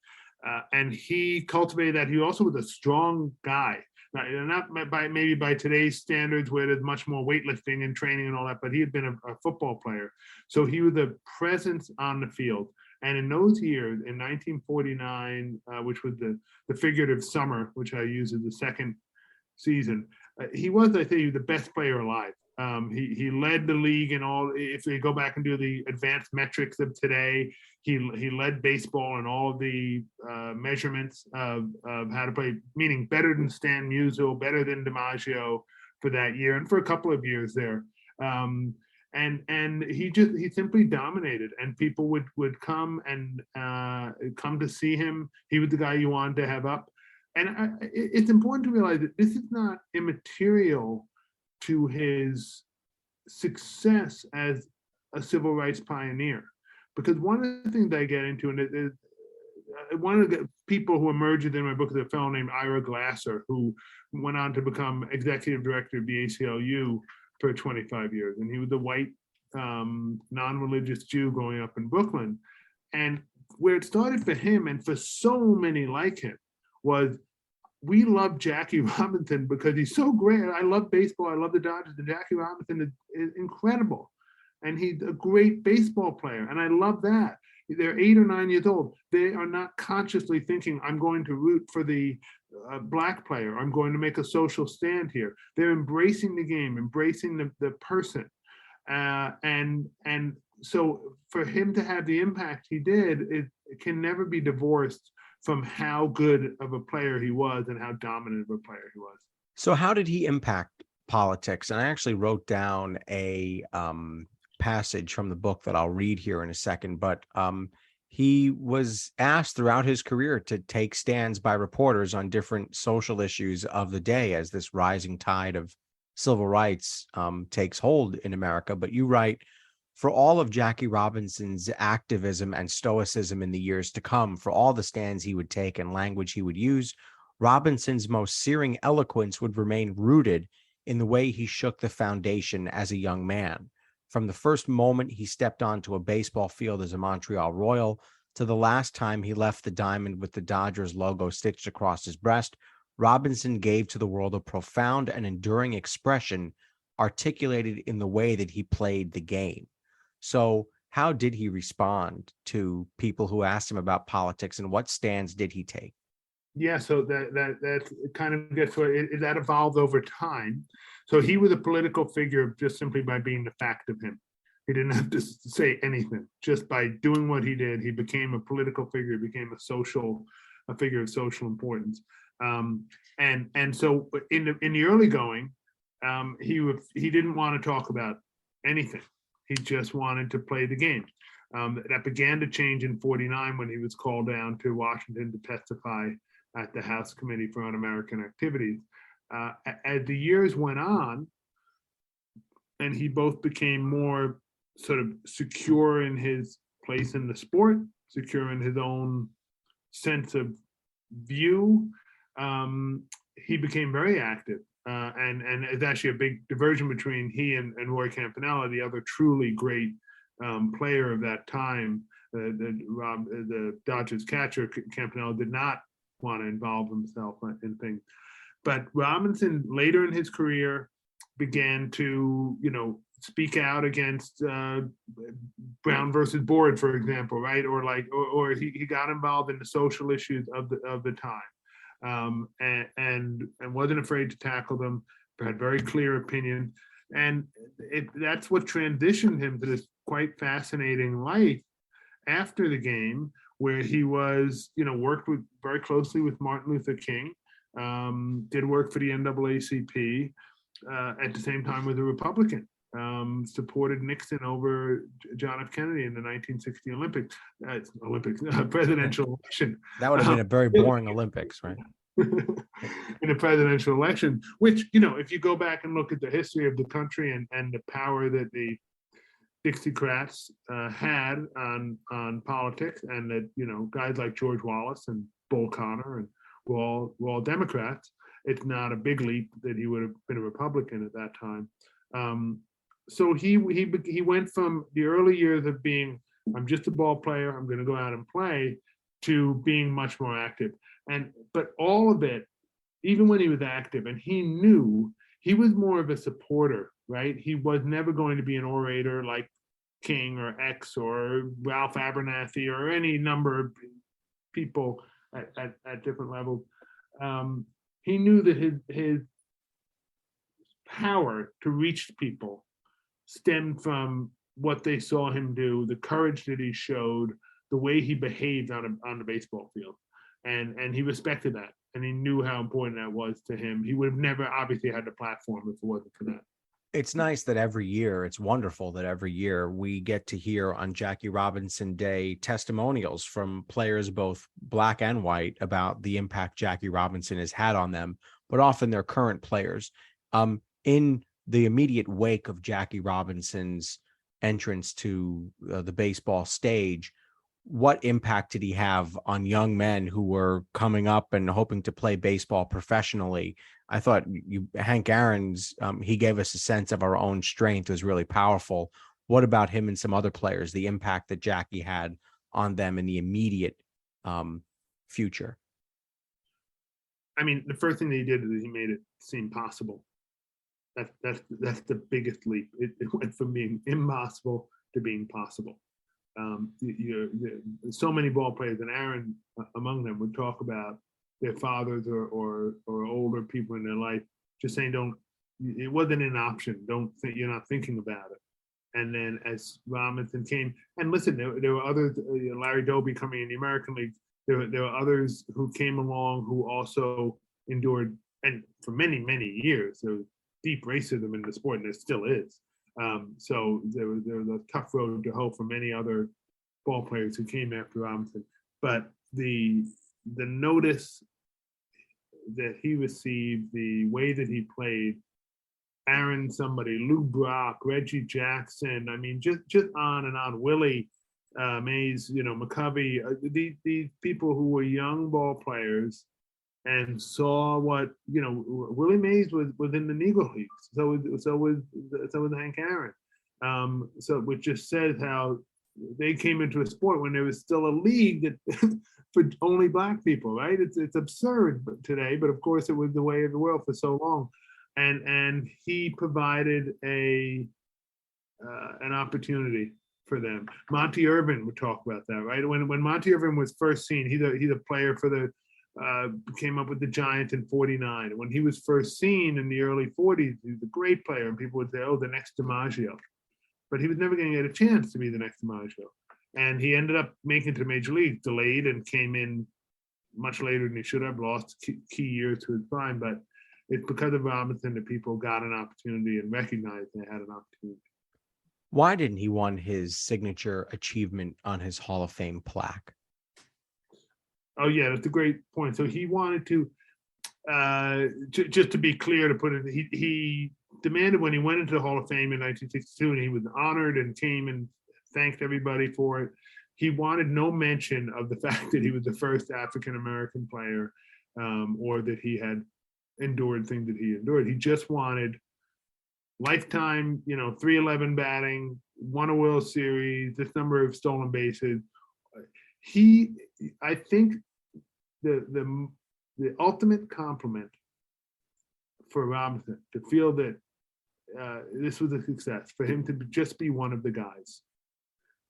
And he cultivated that. He also was a strong guy. Not by today's standards where there's much more weightlifting and training and all that, but he had been a football player. So he was a presence on the field. And in those years, in 1949, which was the figurative summer, which I use as the second season, he was, I think, the best player alive. He led the league in all. If we go back and do the advanced metrics of today, he led baseball in all of the measurements of how to play, meaning better than Stan Musial, better than DiMaggio for that year and for a couple of years there. and he simply dominated, and people would come and come to see him. He was the guy you wanted to have up, and it's important to realize that this is not immaterial to his success as a civil rights pioneer, because one of the things I get into, and one of the people who emerged in my book is a fellow named Ira Glasser, who went on to become executive director of the ACLU for 25 years. And he was a white, non-religious Jew growing up in Brooklyn. And where it started for him and for so many like him was, we love Jackie Robinson because he's so great. I love baseball. I love the Dodgers. And Jackie Robinson is incredible. And he's a great baseball player. And I love that. They're 8 or 9 years old. They are not consciously thinking, I'm going to root for the Black player. I'm going to make a social stand here. They're embracing the game, embracing the person. And so for him to have the impact he did, it can never be divorced from how good of a player he was and how dominant of a player he was. So how did he impact politics? And I actually wrote down a passage from the book that I'll read here in a second, but he was asked throughout his career to take stands by reporters on different social issues of the day as this rising tide of civil rights takes hold in America. But you write, for all of Jackie Robinson's activism and stoicism in the years to come, for all the stands he would take and language he would use, Robinson's most searing eloquence would remain rooted in the way he shook the foundation as a young man. From the first moment he stepped onto a baseball field as a Montreal Royal to the last time he left the diamond with the Dodgers logo stitched across his breast, Robinson gave to the world a profound and enduring expression articulated in the way that he played the game. So how did he respond to people who asked him about politics, and what stands did he take? Yeah, so that kind of gets what that evolved over time. So he was a political figure just simply by being the fact of him. He didn't have to say anything. Just by doing what he did, he became a political figure, became a figure of social importance. And so in the early going, he didn't want to talk about anything. He just wanted to play the game. That began to change in 1949 when he was called down to Washington to testify at the House Committee for Un-American Activities. As the years went on, and he both became more sort of secure in his place in the sport, secure in his own sense of view, he became very active. And it's actually a big diversion between he and Roy Campanella, the other truly great player of that time. The Dodgers catcher, Campanella, did not want to involve himself in things. But Robinson, later in his career, began to, speak out against Brown versus Board, for example, right? Or he got involved in the social issues of the time, and wasn't afraid to tackle them. Had very clear opinion, and that's what transitioned him to this quite fascinating life after the game, where he was, worked very closely with Martin Luther King, did work for the NAACP, at the same time was a Republican, supported Nixon over John F. Kennedy in the 1960 presidential election. That would have been a very boring Olympics, right? In a presidential election, which, if you go back and look at the history of the country and the power that the Dixiecrats had on politics, and that, guys like George Wallace and Bull Connor and were all Democrats, it's not a big leap that he would have been a Republican at that time. So he went from the early years of being, I'm just a ball player, I'm going to go out and play, to being much more active. But all of it, even when he was active, and he knew he was more of a supporter, right? He was never going to be an orator like King or X or Ralph Abernathy or any number of people at different levels. He knew that his power to reach people stemmed from what they saw him do, the courage that he showed, the way he behaved on the baseball field. And he respected that, and he knew how important that was to him. He would have never obviously had the platform if it wasn't for that. It's nice that it's wonderful that every year we get to hear on Jackie Robinson Day testimonials from players, both black and white, about the impact Jackie Robinson has had on them, but often they're current players. In the immediate wake of Jackie Robinson's entrance to the baseball stage, what impact did he have on young men who were coming up and hoping to play baseball professionally? I thought Hank Aaron's, he gave us a sense of our own strength, was really powerful. What about him and some other players, the impact that Jackie had on them in the immediate future? I mean, the first thing that he did is he made it seem possible. That's the biggest leap. It went from being impossible to being possible. So many ball players, and Aaron among them, would talk about their fathers or older people in their life just saying, it wasn't an option. You're not thinking about it. And then as Robinson came, and listen, there were others, Larry Doby coming in the American League, there were others who came along who also endured, and for many, many years, there was deep racism in the sport, and there still is. So there was a tough road to hoe for many other ball players who came after Robinson. But the notice that he received, the way that he played, Aaron, Lou Brock, Reggie Jackson, I mean, just on and on, Willie Mays, McCovey, these people who were young ball players and saw what, Willie Mays was in the Negro Leagues. So was Hank Aaron. So which just says how they came into a sport when there was still a league that for only black people, right? It's absurd today, but of course it was the way of the world for so long. And he provided an opportunity for them. Monty Irvin would talk about that, right? When Monty Irvin was first seen, he's a player for the came up with the Giants in '49. And when he was first seen in the early '40s, he was a great player, and people would say, "Oh, the next DiMaggio," but he was never going to get a chance to be the next DiMaggio. And he ended up making it to Major League, delayed, and came in much later than he should have, lost key years to his prime. But it's because of Robinson that people got an opportunity and recognized they had an opportunity. Why didn't he want his signature achievement on his Hall of Fame plaque? Oh, yeah, that's a great point. So he wanted to just to be clear, to put it, he demanded when he went into the Hall of Fame in 1962, and he was honored and came and thanked everybody for it. He wanted no mention of the fact that he was the first African-American player, or that he had endured things that he endured. He just wanted lifetime, 311 batting, won a World Series, this number of stolen bases. I think the ultimate compliment for Robinson, to feel that this was a success, for him to just be one of the guys,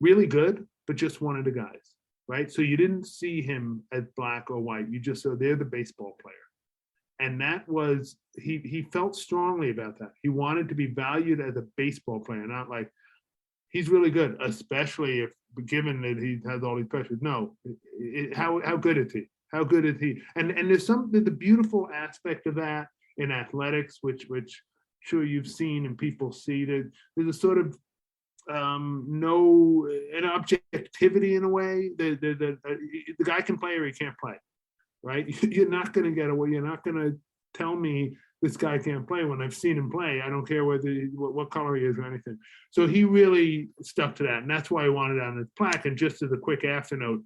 really good, but just one of the guys, right? So you didn't see him as black or white. You just saw they're the baseball player. And that was, he felt strongly about that. He wanted to be valued as a baseball player, not like, he's really good, especially if given that he has all these pressures. No, how good is he? How good is he? And there's the beautiful aspect of that in athletics, which sure you've seen and people see, that there's a sort of an objectivity in a way. The guy can play or he can't play, right? You're not going to get away. You're not going to tell me this guy can't play when I've seen him play. I don't care what color he is or anything. So he really stuck to that, and that's why he wanted it on his plaque. And just as a quick after note,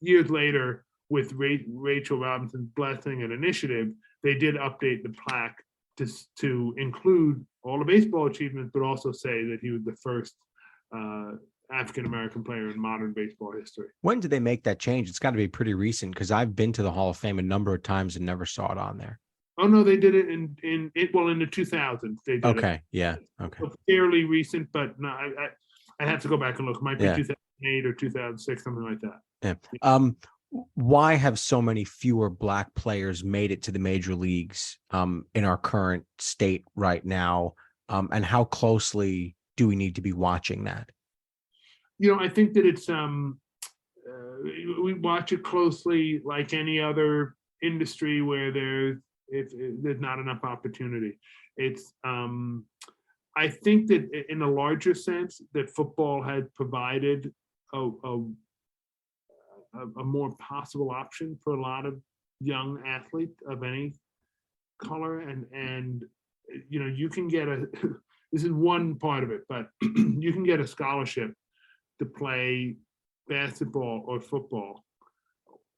years later, with Rachel Robinson's blessing and initiative, they did update the plaque to include all the baseball achievements, but also say that he was the first African-American player in modern baseball history. When did they make that change? It's got to be pretty recent, because I've been to the Hall of Fame a number of times and never saw it on there. Oh no, they did it in the 2000s. They did okay, yeah, okay. So fairly recent, but no, I have to go back and look. It might be 2008 or 2006, something like that. Yeah. Why have so many fewer black players made it to the major leagues in our current state right now? And how closely do we need to be watching that? I think that it's we watch it closely, like any other industry where there's not enough opportunity. It's I I think that in a larger sense, that football had provided a more possible option for a lot of young athletes of any color, and you can get this is one part of it, but you can get a scholarship to play basketball or football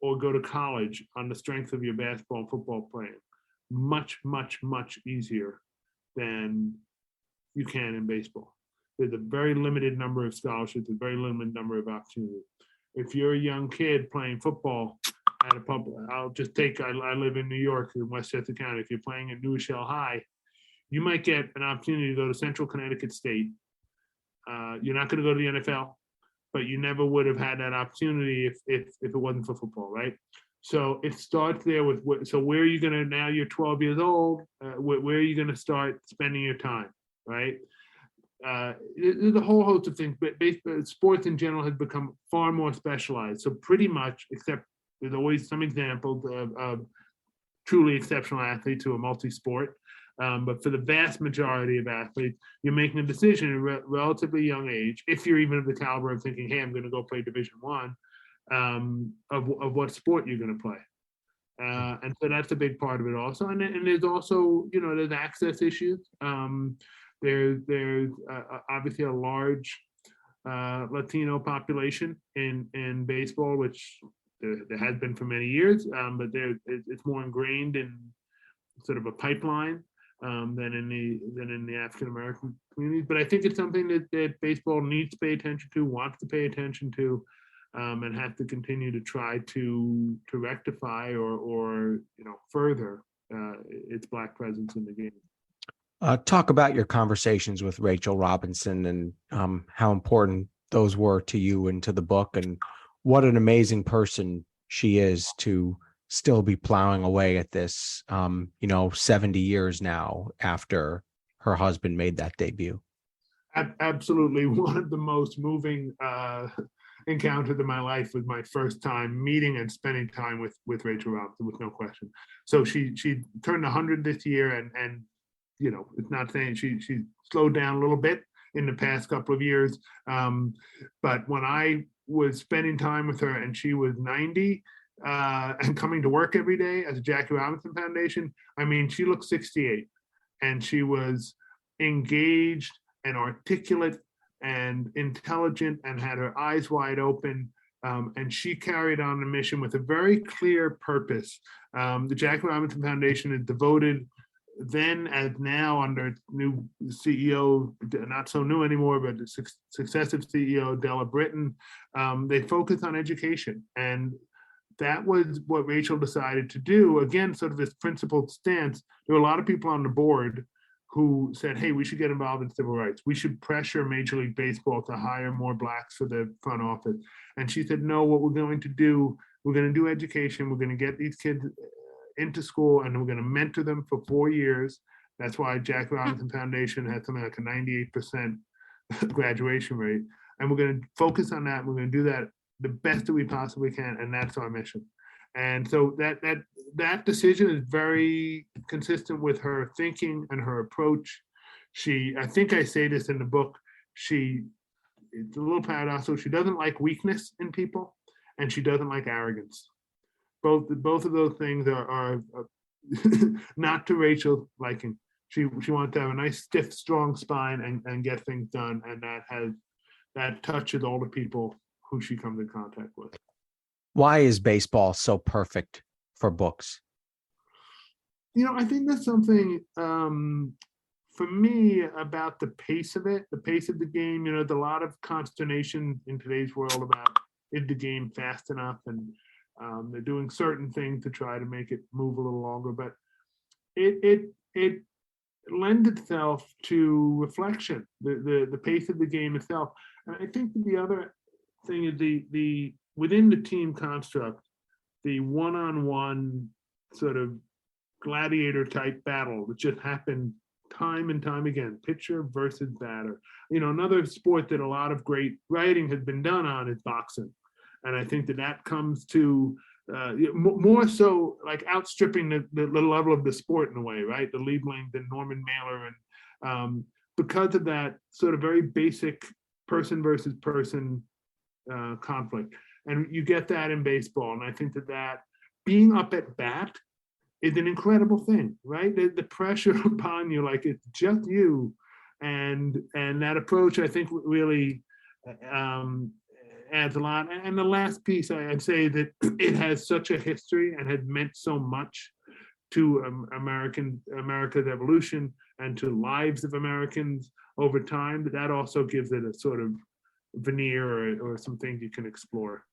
or go to college on the strength of your basketball and football playing much, much, much easier than you can in baseball. There's a very limited number of scholarships, a very limited number of opportunities. If you're a young kid playing football at a public, I live in New York in Westchester County. If you're playing at New Rochelle High, you might get an opportunity to go to Central Connecticut State. You're not going to go to the NFL, but you never would have had that opportunity if it wasn't for football, right? So it starts there with, so where are you going to, now you're 12 years old, where are you going to start spending your time, right? There's a whole host of things, but sports in general has become far more specialized. So pretty much, except there's always some examples of truly exceptional athletes who are multi-sport. But for the vast majority of athletes, you're making a decision at a relatively young age, if you're even of the caliber of thinking, hey, I'm going to go play Division I, of what sport you're going to play. And so that's a big part of it also. And there's also, there's access issues. There's obviously a large Latino population in baseball, which there has been for many years, but it's more ingrained in sort of a pipeline than in the African American community. But I think it's something that baseball needs to pay attention to, wants to pay attention to, and have to continue to try to rectify or further its Black presence in the game. Talk about your conversations with Rachel Robinson and how important those were to you and to the book, and what an amazing person she is to still be plowing away at this, 70 years now after her husband made that debut. Absolutely. One of the most moving encounters in my life was my first time meeting and spending time with Rachel Robinson, with no question. So she turned 100 this year, and it's not saying she slowed down a little bit in the past couple of years. But when I was spending time with her and she was 90, and coming to work every day as a Jackie Robinson Foundation, I mean, she looked 68, and she was engaged and articulate and intelligent and had her eyes wide open. And she carried on the mission with a very clear purpose. The Jackie Robinson Foundation is devoted then as now under its new CEO, not so new anymore, but the successive CEO, Della Britton, they focus on education. And that was what Rachel decided to do. Again, sort of this principled stance. There were a lot of people on the board who said, hey, we should get involved in civil rights. We should pressure Major League Baseball to hire more Blacks for the front office. And she said, no, what we're going to do, we're going to do education. We're going to get these kids into school, and we're going to mentor them for 4 years. That's why Jackie Robinson Foundation had something like a 98% graduation rate. And we're going to focus on that. And we're going to do that the best that we possibly can. And that's our mission. And so that decision is very consistent with her thinking and her approach. I think I say this in the book, it's a little paradoxical. She doesn't like weakness in people, and she doesn't like arrogance. Both of those things are not to Rachel's liking. She wants to have a nice, stiff, strong spine and get things done, and that touches all the people who she comes in contact with. Why is baseball so perfect for books? I think there's something for me about the pace of it, the pace of the game. There's a lot of consternation in today's world about, is the game fast enough? And they're doing certain things to try to make it move a little longer, but it lends itself to reflection, the pace of the game itself. And I think the other thing is the within the team construct, the one-on-one sort of gladiator type battle that just happened time and time again, pitcher versus batter. Another sport that a lot of great writing has been done on is boxing. And I think that comes to more so like outstripping the level of the sport in a way, right? The Lieblings and Norman Mailer and because of that sort of very basic person versus person conflict. And you get that in baseball. And I think that being up at bat is an incredible thing, right? The pressure upon you, like it's just you. And that approach, I think, really adds a lot. And the last piece, I'd say that it has such a history and has meant so much to America's evolution and to lives of Americans over time, that also gives it a sort of veneer or some things you can explore.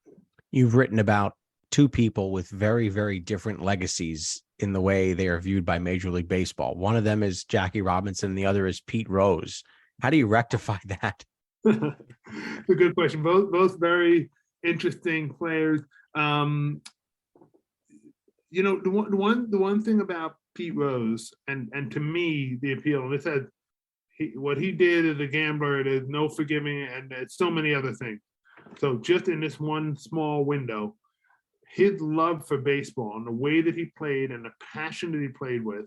You've written about two people with very, very different legacies in the way they are viewed by Major League Baseball. One of them is Jackie Robinson, and the other is Pete Rose. How do you rectify that? It's a good question. Both very interesting players. The one thing about Pete Rose, and to me, the appeal, and this has what he did as a gambler, there's no forgiving, and there's so many other things. So just in this one small window, his love for baseball and the way that he played and the passion that he played with,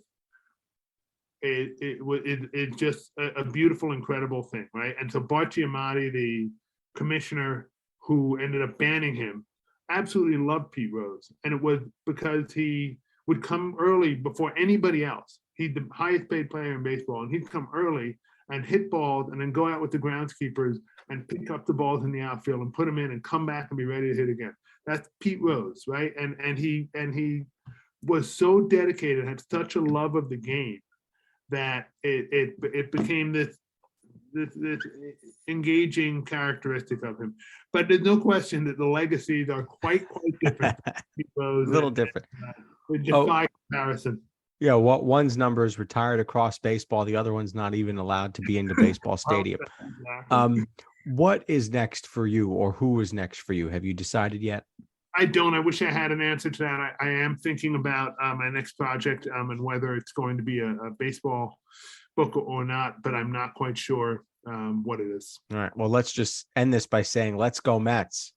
it's just a beautiful, incredible thing, right? And so Bart Giamatti, the commissioner who ended up banning him, absolutely loved Pete Rose. And it was because he would come early before anybody else. He's the highest paid player in baseball, and he'd come early and hit balls and then go out with the groundskeepers and pick up the balls in the outfield and put them in and come back and be ready to hit again. That's Pete Rose, right? And he was so dedicated, had such a love of the game, that it became this engaging characteristic of him. But there's no question that the legacies are quite different. A little different. Would defy comparison. Yeah, one's number is retired across baseball. The other one's not even allowed to be in the baseball stadium. Exactly. What is next for you, or who is next for you? Have you decided yet? I don't. I wish I had an answer to that. I am thinking about my next project and whether it's going to be a baseball book or not, but I'm not quite sure what it is. All right. Well, let's just end this by saying, let's go Mets.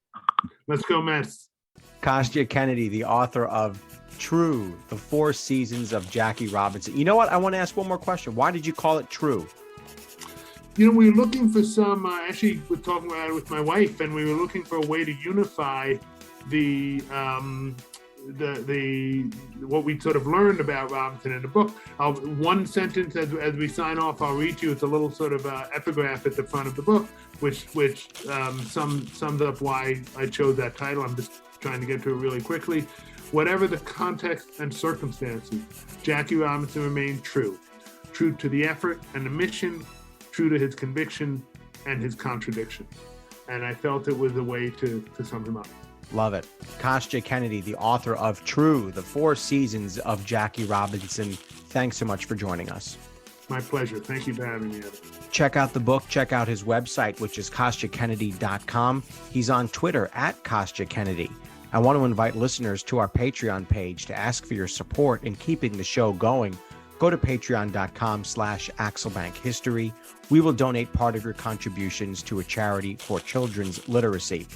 Let's go Mets. Kostya Kennedy, the author of True, the 4 Seasons of Jackie Robinson. You know what? I want to ask one more question. Why did you call it True? We were looking for some, actually, we're talking about it with my wife, and we were looking for a way to unify the what we sort of learned about Robinson in the book. One sentence as we sign off, I'll read you. It's a little sort of epigraph at the front of the book, which sums up why I chose that title. I'm just trying to get to it really quickly. Whatever the context and circumstances, Jackie Robinson remained true to the effort and the mission, true to his conviction and his contradiction. And I felt it was a way to sum him up. Love it. Kostya Kennedy, the author of True, the 4 Seasons of Jackie Robinson. Thanks so much for joining us. My pleasure. Thank you for having me, Ebbet. Check out the book. Check out his website, which is KostyaKennedy.com. He's on Twitter at Kostya Kennedy. I want to invite listeners to our Patreon page to ask for your support in keeping the show going. Go to patreon.com/AxelBankHistory. We will donate part of your contributions to a charity for children's literacy.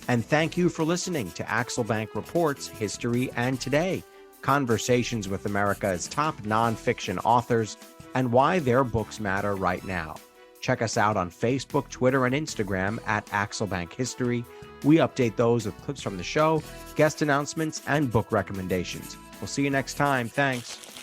And thank you for listening to Axel Bank Reports History and Today, conversations with America's top nonfiction authors and why their books matter right now. Check us out on Facebook, Twitter, and Instagram at Axel Bank History. We update those with clips from the show, guest announcements, and book recommendations. We'll see you next time. Thanks.